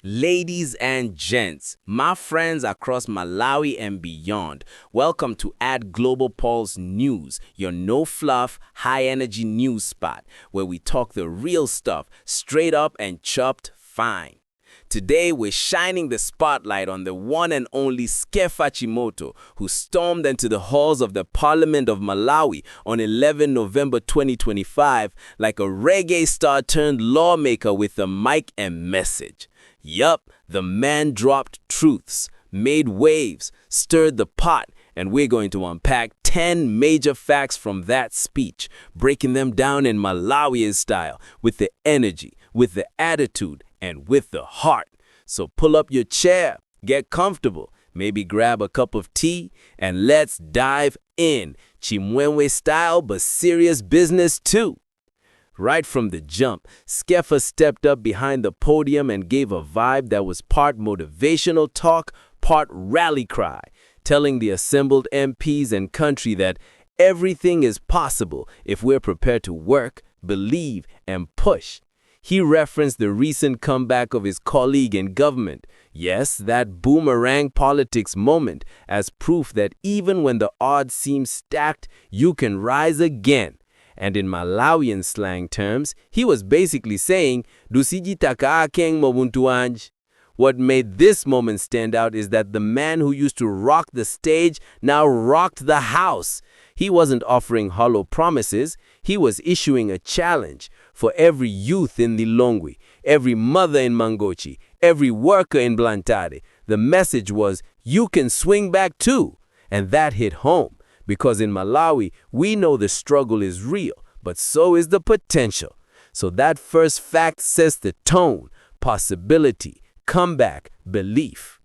Ladies and gents, my friends across Malawi and beyond, welcome to Add Global Pulse News, your no-fluff, high-energy news spot, where we talk the real stuff, straight up and chopped fine. Today, we're shining the spotlight on the one and only Skeffa Chimoto, who stormed into the halls of the Parliament of Malawi on 11 November 2025 like a reggae star turned lawmaker with a mic and message. Yup, the man dropped truths, made waves, stirred the pot, and we're going to unpack 10 major facts from that speech, breaking them down in Malawian style, with the energy, with the attitude, and with the heart. So pull up your chair, get comfortable, maybe grab a cup of tea, and let's dive in. Chimwenwe style, but serious business too. Right from the jump, Skeffa stepped up behind the podium and gave a vibe that was part motivational talk, part rally cry, telling the assembled MPs and country that everything is possible if we're prepared to work, believe, and push. He referenced the recent comeback of his colleague in government, yes, that boomerang politics moment, as proof that even when the odds seem stacked, you can rise again. And in Malawian slang terms, he was basically saying, Dusijitaka akeng mobuntuanj. What made this moment stand out is that the man who used to rock the stage now rocked the house. He wasn't offering hollow promises, he was issuing a challenge for every youth in Lilongwe, every mother in Mangochi, every worker in Blantyre. The message was, you can swing back too. And that hit home. Because in Malawi, we know the struggle is real, but so is the potential. So that first fact sets the tone, possibility, comeback, belief.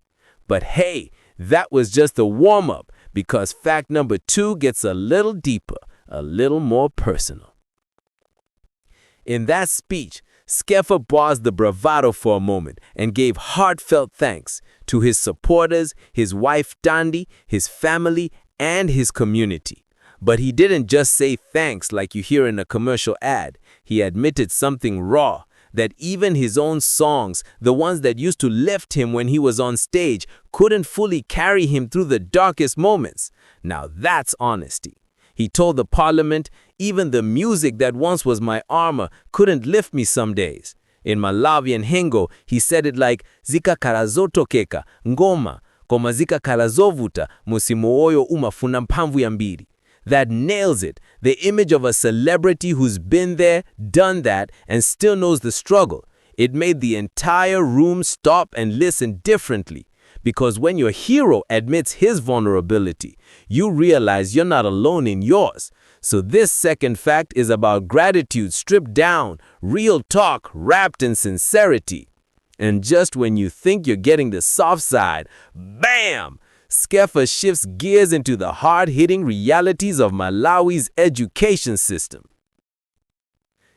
But hey, that was just a warm-up, because fact number 2 gets a little deeper, a little more personal. In that speech, Skeffa paused the bravado for a moment and gave heartfelt thanks to his supporters, his wife Tandi, his family, and his community. But he didn't just say thanks like you hear in a commercial ad. He admitted something raw, that even his own songs, the ones that used to lift him when he was on stage, couldn't fully carry him through the darkest moments. Now that's honesty. He told the parliament, even the music that once was my armor couldn't lift me some days. In Malawian Hengo, he said it like, Zika karazotokeka, ngoma, koma zika kalazovuta, musimoyo umafuna mpamvu ya mbili. That nails it, the image of a celebrity who's been there, done that, and still knows the struggle. It made the entire room stop and listen differently. Because when your hero admits his vulnerability, you realize you're not alone in yours. So this second fact is about gratitude stripped down, real talk wrapped in sincerity. And just when you think you're getting the soft side, bam! Skeffa shifts gears into the hard-hitting realities of Malawi's education system.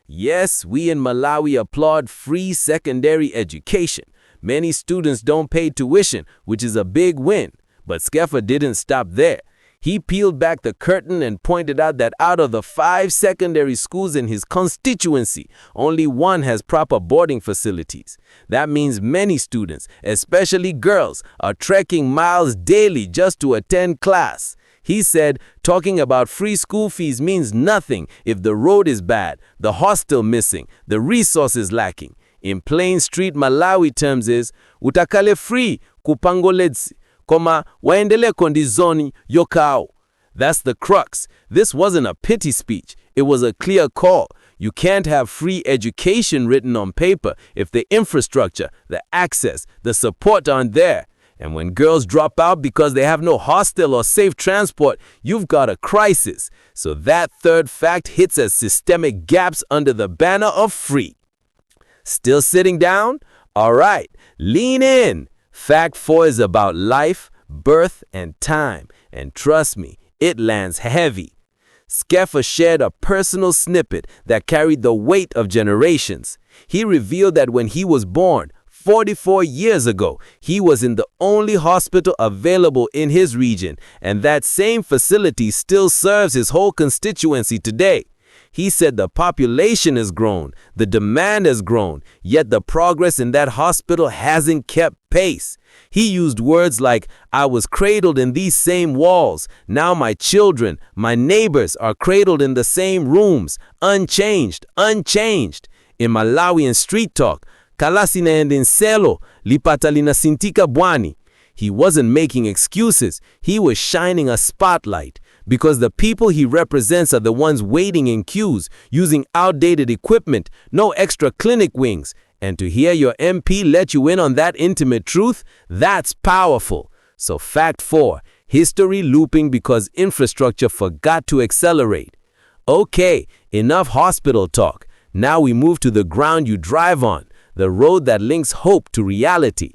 Yes, we in Malawi applaud free secondary education. Many students don't pay tuition, which is a big win. But Skeffa didn't stop there. He peeled back the curtain and pointed out that out of the 5 secondary schools in his constituency, only one has proper boarding facilities. That means many students, especially girls, are trekking miles daily just to attend class. He said, talking about free school fees means nothing if the road is bad, the hostel missing, the resources lacking. In plain street Malawi terms is, utakale free kupangoledzi. Waendele kondizoni yokao. That's the crux. This wasn't a pity speech. It was a clear call. You can't have free education written on paper if the infrastructure, the access, the support aren't there. And when girls drop out because they have no hostel or safe transport, you've got a crisis. So that third fact hits as systemic gaps under the banner of free. Still sitting down? All right, lean in. Fact 4 is about life, birth, and time. And trust me, it lands heavy. Skeffa shared a personal snippet that carried the weight of generations. He revealed that when he was born, 44 years ago, he was in the only hospital available in his region, and that same facility still serves his whole constituency today. He said the population has grown, the demand has grown, yet the progress in that hospital hasn't kept pace. He used words like, I was cradled in these same walls. Now my children, my neighbors are cradled in the same rooms, unchanged, unchanged. In Malawian street talk, kalasi naenda nselo, lipata linasintika bwani. He wasn't making excuses. He was shining a spotlight. Because the people he represents are the ones waiting in queues, using outdated equipment, no extra clinic wings. And to hear your MP let you in on that intimate truth, that's powerful. So fact 4, history looping because infrastructure forgot to accelerate. Okay, enough hospital talk. Now we move to the ground you drive on, the road that links hope to reality.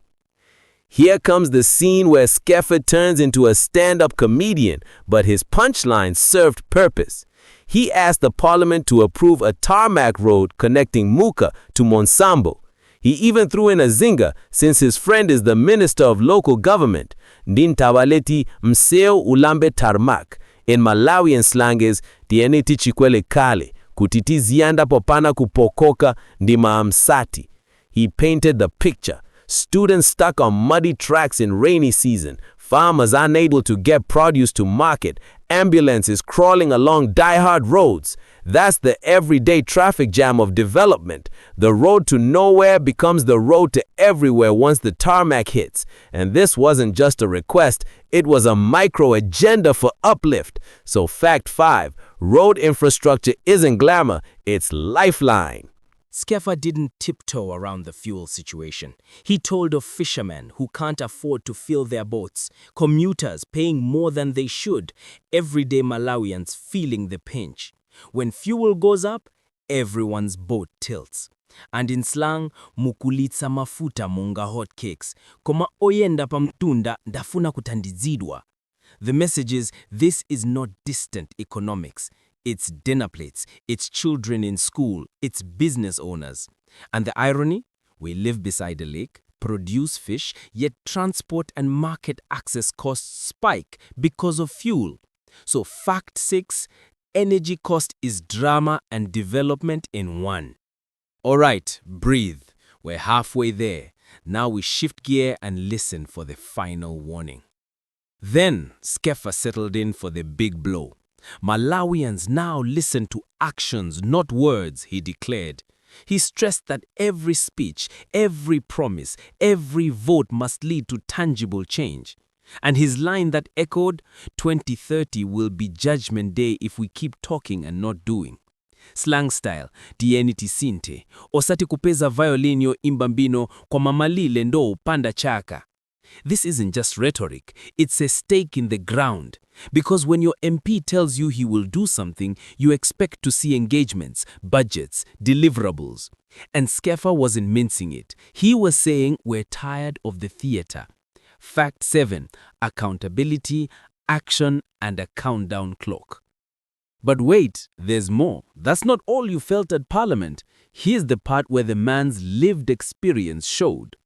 Here comes the scene where Skeffa turns into a stand-up comedian, but his punchline served purpose. He asked the parliament to approve a tarmac road connecting Muka to Monsambo. He even threw in a zinger since his friend is the minister of local government. Ndintawaleti mseo ulambe tarmac. In Malawian slang is tieniti chikwele kale, kutitizianda popana kupokoka ndima amsati. He painted the picture. Students stuck on muddy tracks in rainy season, farmers unable to get produce to market, ambulances crawling along die-hard roads. That's the everyday traffic jam of development. The road to nowhere becomes the road to everywhere once the tarmac hits. And this wasn't just a request, it was a micro-agenda for uplift. So fact 5, road infrastructure isn't glamour, it's lifeline. Skeffa didn't tiptoe around the fuel situation. He told of fishermen who can't afford to fill their boats, commuters paying more than they should, everyday Malawians feeling the pinch. When fuel goes up, everyone's boat tilts. And in slang, mukulitsa mafuta munga hotcakes, koma oyenda pamtunda ndafuna kutandizidwa. The message is, this is not distant economics. It's dinner plates, it's children in school, it's business owners. And the irony? We live beside a lake, produce fish, yet transport and market access costs spike because of fuel. So fact 6, energy cost is drama and development in one. Alright, breathe. We're halfway there. Now we shift gear and listen for the final warning. Then Skeffa settled in for the big blow. Malawians now listen to actions, not words, he declared. He stressed that every speech, every promise, every vote must lead to tangible change. And his line that echoed, 2030 will be judgment day if we keep talking and not doing. Slang style, tieniti sinte, osati kupeza violin yo imbambino kwa mamalile ndo upanda chaka. This isn't just rhetoric, it's a stake in the ground. Because when your MP tells you he will do something, you expect to see engagements, budgets, deliverables. And Skeffa wasn't mincing it. He was saying we're tired of the theater. Fact 7, accountability, action, and a countdown clock. But wait, there's more. That's not all you felt at Parliament. Here's the part where the man's lived experience showed.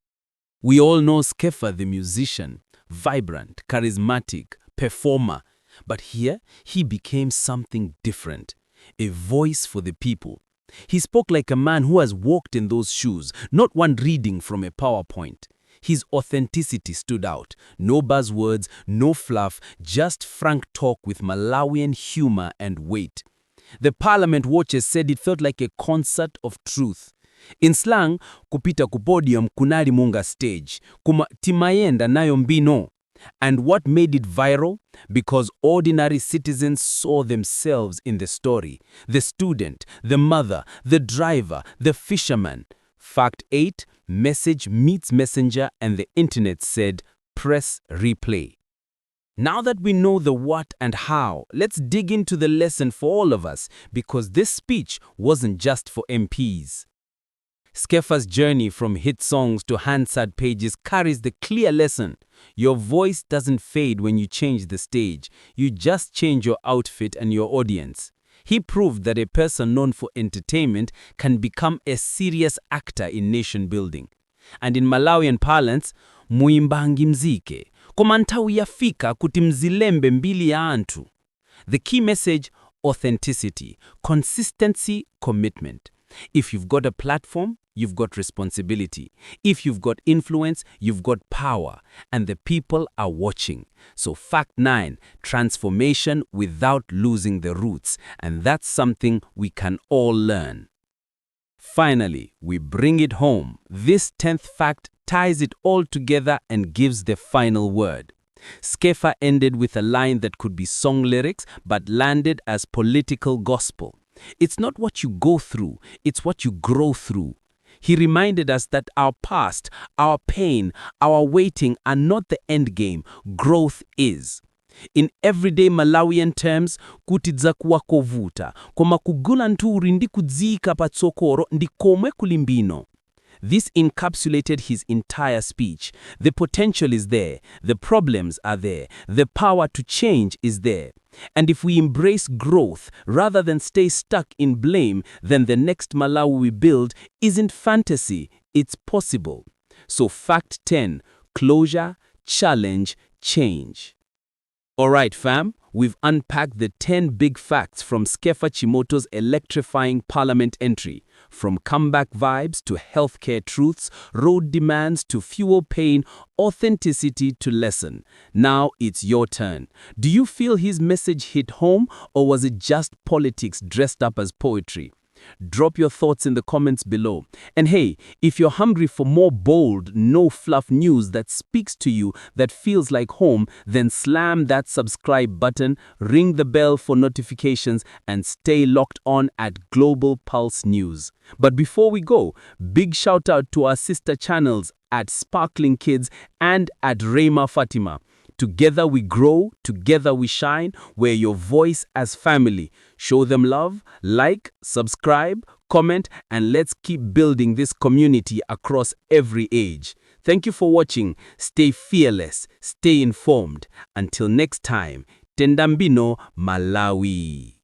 We all know Skeffa the musician, vibrant, charismatic, performer. But here, he became something different, a voice for the people. He spoke like a man who has walked in those shoes, not one reading from a PowerPoint. His authenticity stood out. No buzzwords, no fluff, just frank talk with Malawian humor and weight. The Parliament watchers said it felt like a concert of truth. In slang, kupita ku podium kunali munga stage, kuma timayenda nayo mbino. And what made it viral? Because ordinary citizens saw themselves in the story. The student, the mother, the driver, the fisherman. Fact 8, message meets messenger, and the internet said, press replay. Now that we know the what and how, let's dig into the lesson for all of us, because this speech wasn't just for MPs. Skeffa's journey from hit songs to Hansard pages carries the clear lesson. Your voice doesn't fade when you change the stage. You just change your outfit and your audience. He proved that a person known for entertainment can become a serious actor in nation building. And in Malawian parlance, muimbangi mzike, komantawi yafika kuti mzilembe mbili ya antu. The key message, authenticity, consistency, commitment. If you've got a platform, you've got responsibility. If you've got influence, you've got power. And the people are watching. So fact 9, transformation without losing the roots. And that's something we can all learn. Finally, we bring it home. This 10th fact ties it all together and gives the final word. Skeffa ended with a line that could be song lyrics but landed as political gospel. It's not what you go through, it's what you grow through. He reminded us that our past, our pain, our waiting are not the end game. Growth is. In everyday Malawian terms, kutidza kuwa kovuta, koma kugula nturi ndi kudzika patsokoro ndi komwe kulimbino. This encapsulated his entire speech. The potential is there, the problems are there, the power to change is there. And if we embrace growth rather than stay stuck in blame, then the next Malawi we build isn't fantasy, it's possible. So fact 10, closure, challenge, change. Alright fam, we've unpacked the 10 big facts from Skeffa Chimoto's electrifying Parliament entry. From comeback vibes to healthcare truths, road demands to fuel pain, authenticity to lesson. Now it's your turn. Do you feel his message hit home, or was it just politics dressed up as poetry? Drop your thoughts in the comments below. And hey, if you're hungry for more bold, no-fluff news that speaks to you, that feels like home, then slam that subscribe button, ring the bell for notifications, and stay locked on at Global Pulse News. But before we go, big shout out to our sister channels at Sparkling Kids and at Rema Fatima. Together we grow, together we shine. We're your voice as family. Show them love, like, subscribe, comment, and let's keep building this community across every age. Thank you for watching. Stay fearless, stay informed. Until next time, Tendambino Malawi.